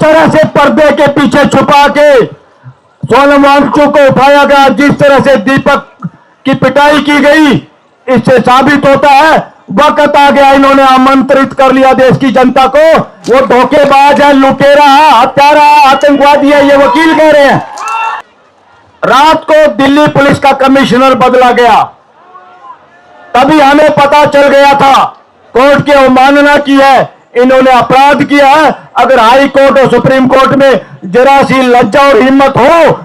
तरह से पर्दे के पीछे छुपा के सोनम वांगचुक को उठाया गया, जिस तरह से दीपक की पिटाई की गई, इससे साबित होता है वक्त आ गया, इन्होंने आमंत्रित कर लिया देश की जनता को। वो धोखेबाज है, लुटेरा है, हत्यारा है, आतंकवादी है, ये वकील कह रहे हैं। रात को दिल्ली पुलिस का कमिश्नर बदला गया, तभी हमें पता चल गया था कोर्ट की अवमानना की है, इन्होंने अपराध किया है। अगर हाई कोर्ट और सुप्रीम कोर्ट में जरा सी लज्जा और हिम्मत हो,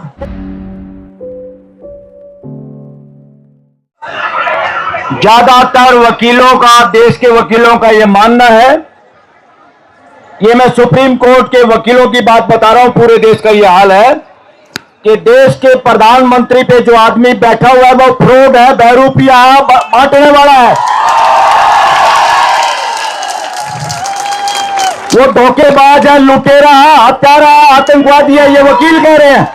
ज्यादातर वकीलों का, देश के वकीलों का यह मानना है, ये मैं सुप्रीम कोर्ट के वकीलों की बात बता रहा हूं, पूरे देश का यह हाल है कि देश के प्रधानमंत्री पे जो आदमी बैठा हुआ है वो फ्रॉड है, बहरूपिया बांटने वाला है, वो धोखेबाज है, लुटेरा है, हत्यारा है, आतंकवादी है, ये वकील कह रहे हैं।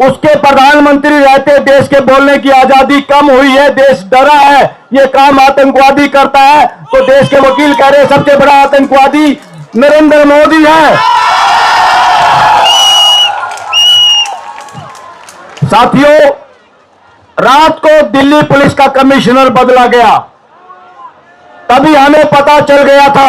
उसके प्रधानमंत्री रहते देश के बोलने की आजादी कम हुई है, देश डरा है, ये काम आतंकवादी करता है, तो देश के वकील कह रहे हैं सबसे बड़ा आतंकवादी नरेंद्र मोदी है। साथियों, रात को दिल्ली पुलिस का कमिश्नर बदला गया, तभी हमें पता चल गया था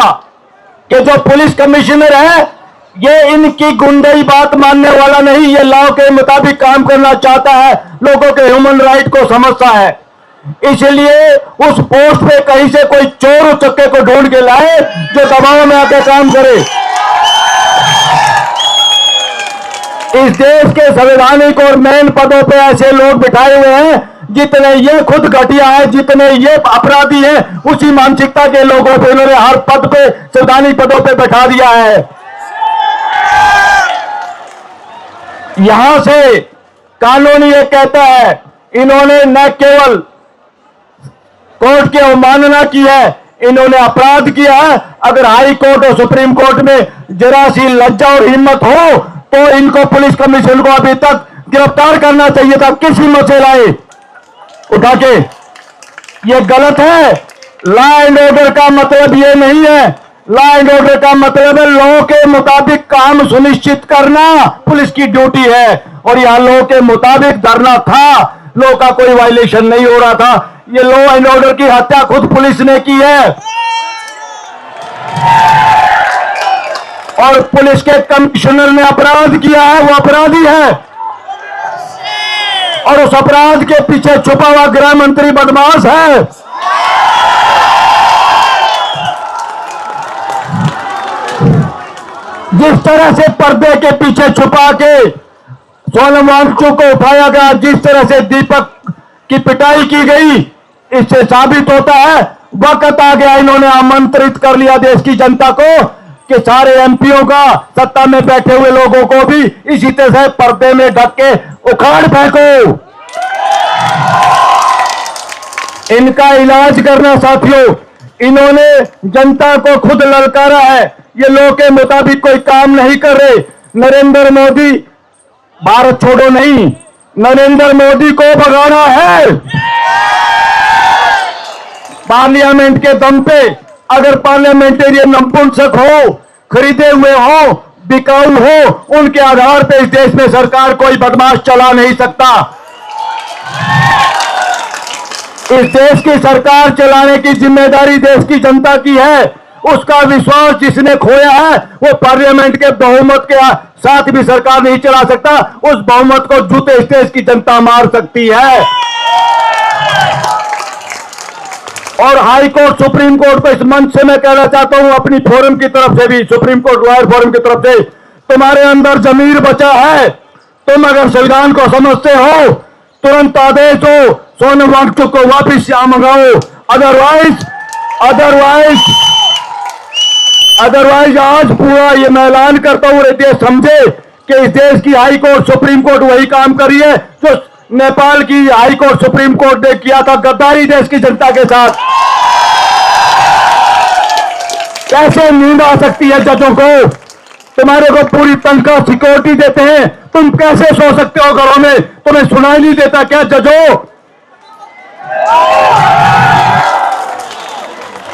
कि जो पुलिस कमिश्नर है ये इनकी गुंडई बात मानने वाला नहीं, ये लॉ के मुताबिक काम करना चाहता है, लोगों के ह्यूमन राइट को समझता है। इसलिए उस पोस्ट पे कहीं से कोई चोर उचक्के को ढूंढ के लाए जो दबाव में आके काम करे। इस देश के संवैधानिक और मेन पदों पे ऐसे लोग बिठाए हुए हैं, जितने ये खुद घटिया है, जितने ये अपराधी हैं, उसी मानसिकता के लोगों को इन्होंने हर पद पे, संवैधानिक पदों पे बैठा दिया है। यहां से कानून ये कहता है, इन्होंने न केवल कोर्ट की अवमानना की है, इन्होंने अपराध किया है। अगर हाई कोर्ट और सुप्रीम कोर्ट में जरा सी लज्जा और हिम्मत हो तो इनको, पुलिस कमीशन को अभी तक गिरफ्तार करना चाहिए था, किस हिम्मत से लाए उठा के। ये गलत है। लॉ एंड ऑर्डर का मतलब ये नहीं है, लॉ एंड ऑर्डर का मतलब है लॉ के मुताबिक काम सुनिश्चित करना, पुलिस की ड्यूटी है। और यहां लॉ के मुताबिक धरना था, लॉ का कोई वायलेशन नहीं हो रहा था। ये लॉ एंड ऑर्डर की हत्या खुद पुलिस ने की है, और पुलिस के कमिश्नर ने अपराध किया है, वो अपराधी है, और उस अपराध के पीछे छुपा हुआ गृह मंत्री बदमाश है। जिस तरह से पर्दे के पीछे छुपा के सोनम वांगचुक को उठाया गया, जिस तरह से दीपक की पिटाई की गई, इससे साबित होता है वक्त आ गया, इन्होंने आमंत्रित कर लिया देश की जनता को कि सारे एमपीओ का, सत्ता में बैठे हुए लोगों को भी इसी तरह से पर्दे में ढक के उखाड़ फेंको। इनका इलाज करना साथियों, इन्होंने जनता को खुद ललकारा है, ये लॉ के मुताबिक कोई काम नहीं कर रहे। नरेंद्र मोदी भारत छोड़ो नहीं, नरेंद्र मोदी को भगाना है पार्लियामेंट के दम पे। अगर पार्लियामेंटेरियन नपुंसक हो, खरीदे हुए हो, बिकाऊ हो, उनके आधार पे इस देश में सरकार कोई बदमाश चला नहीं सकता। इस देश की सरकार चलाने की जिम्मेदारी देश की जनता की है। उसका विश्वास जिसने खोया है वो पार्लियामेंट के बहुमत के साथ भी सरकार नहीं चला सकता, उस बहुमत को जूते इस देश की जनता मार सकती है। और हाई कोर्ट, सुप्रीम कोर्ट पर इस मंच से मैं कहना चाहता हूं, अपनी फोरम की तरफ से भी, सुप्रीम कोर्ट लॉयर फोरम की तरफ से, तुम्हारे अंदर जमीर बचा है, तुम अगर संविधान को समझते हो, तुरंत आदेश दो, सोनम वांगचुक को वापिस यहाँ मंगाओ। अदरवाइज आज पूरा ये मैं ऐलान करता हूं, देश समझे कि इस देश की हाई कोर्ट, सुप्रीम कोर्ट वही काम कर रही है जो नेपाल की हाई कोर्ट, सुप्रीम कोर्ट ने किया था, गद्दारी देश की जनता के साथ। कैसे नींद आ सकती है जजों को? तुम्हारे को पूरी तनख्वाह सिक्योरिटी देते हैं, तुम कैसे सो सकते हो घरों में? तुम्हें सुनाई नहीं देता क्या जजों?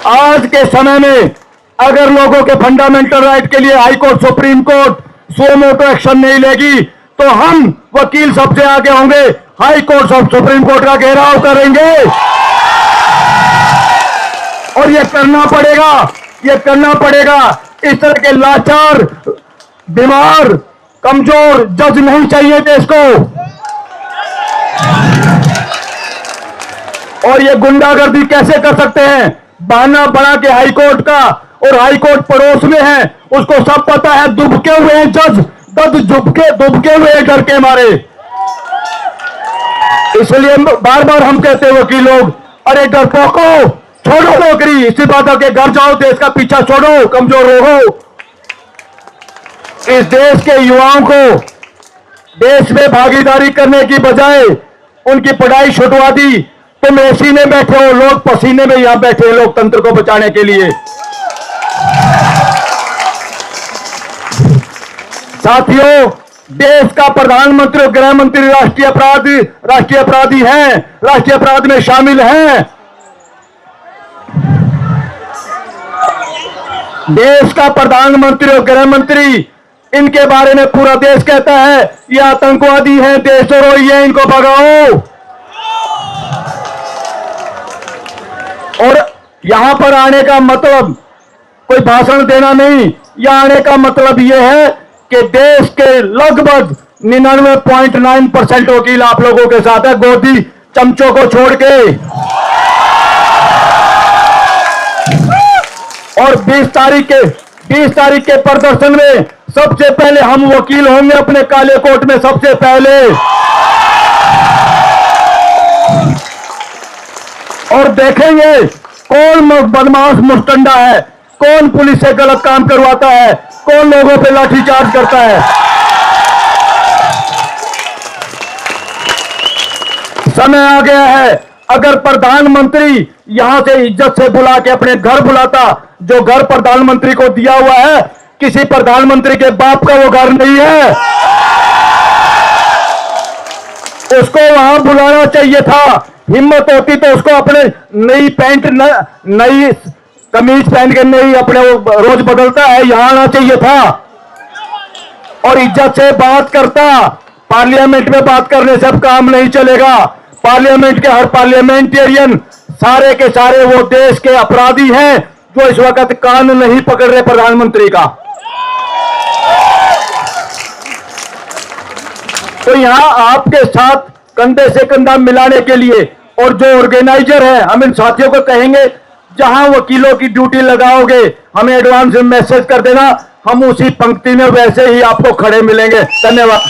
आज के समय में अगर लोगों के फंडामेंटल राइट के लिए high court supreme court suo motu action नहीं लेगी तो हम वकील सबसे आगे होंगे, हाई कोर्ट सुप्रीम कोर्ट का घेराव करेंगे और ये करना पड़ेगा। इस तरह के लाचार, बीमार, कमजोर जज नहीं चाहिए देश को। और ये गुंडागर्दी कैसे कर सकते हैं? बहाना बना के हाई कोर्ट का, और हाई कोर्ट पड़ोस में है, उसको सब पता है, दुबके हुए हैं जज, दुबके हुए हैं डर के मारे। इसलिए बार बार हम कहते हैं वकील लोग, अरे डरपोको छोड़ो नौकरी, इसी बात के घर जाओ, देश का पीछा छोड़ो, कमजोर हो। इस देश के युवाओं को देश में भागीदारी करने की बजाय उनकी पढ़ाई छुटवा दी। तुम एसी में बैठे हो, लोग पसीने में यहां बैठे हैं लोकतंत्र को बचाने के लिए। साथियों, देश का प्रधानमंत्री और गृह मंत्री राष्ट्रीय अपराधी हैं, राष्ट्रीय अपराध में शामिल हैं। देश का प्रधानमंत्री और गृह मंत्री, इनके बारे में पूरा देश कहता है ये आतंकवादी हैं, देश द्रोही हैं, इनको भगाओ। और यहां पर आने का मतलब कोई भाषण देना नहीं, यहां आने का मतलब यह है कि देश के लगभग 99.9% वकील आप लोगों के साथ है, गोदी चमचों को छोड़ के। और 20 तारीख के प्रदर्शन में सबसे पहले हम वकील होंगे अपने काले कोट में, सबसे पहले। और देखेंगे कौन बदमाश मुस्टंडा है, कौन पुलिस से गलत काम करवाता है, कौन लोगों पे लाठीचार्ज करता है। समय आ गया है, अगर प्रधानमंत्री यहां से इज्जत से बुला के अपने घर बुलाता, जो घर प्रधानमंत्री को दिया हुआ है, किसी प्रधानमंत्री के बाप का वो घर नहीं है, उसको वहां बुलाना चाहिए था। हिम्मत होती तो उसको अपने नई पैंट, नई कमीज पहन के नहीं अपने वो रोज बदलता है, यहां आना चाहिए था और इज्जत से बात करता। पार्लियामेंट में बात करने से अब काम नहीं चलेगा। पार्लियामेंट के हर पार्लियामेंटेरियन सारे के सारे वो देश के अपराधी हैं जो इस वक्त कान नहीं पकड़ रहे प्रधानमंत्री का। तो यहां आपके साथ कंधे से कंधा मिलाने के लिए, और जो ऑर्गेनाइजर है, हम इन साथियों को कहेंगे जहां वकीलों की ड्यूटी लगाओगे हमें एडवांस में मैसेज कर देना, हम उसी पंक्ति में वैसे ही आपको खड़े मिलेंगे। धन्यवाद।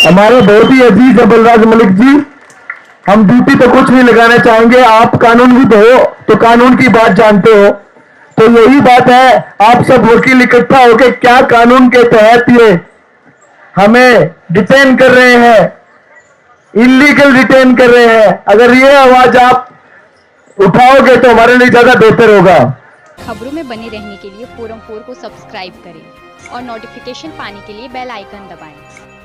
हमारे बहुत ही अजीज है बलराज मलिक जी, हम ड्यूटी तो कुछ नहीं लगाना चाहेंगे, आप कानूनविद हो तो कानून की बात जानते हो, तो यही बात है, आप सब वकील इकट्ठा होकर क्या कानून के तहत ये हमें डिटेन कर रहे हैं, इलीगल डिटेन कर रहे हैं, अगर ये आवाज आप उठाओगे तो हमारे लिए ज्यादा बेहतर होगा। खबरों में बने रहने के लिए फोरम 4 को सब्सक्राइब करें और नोटिफिकेशन पाने के लिए बेल आइकन दबाएं।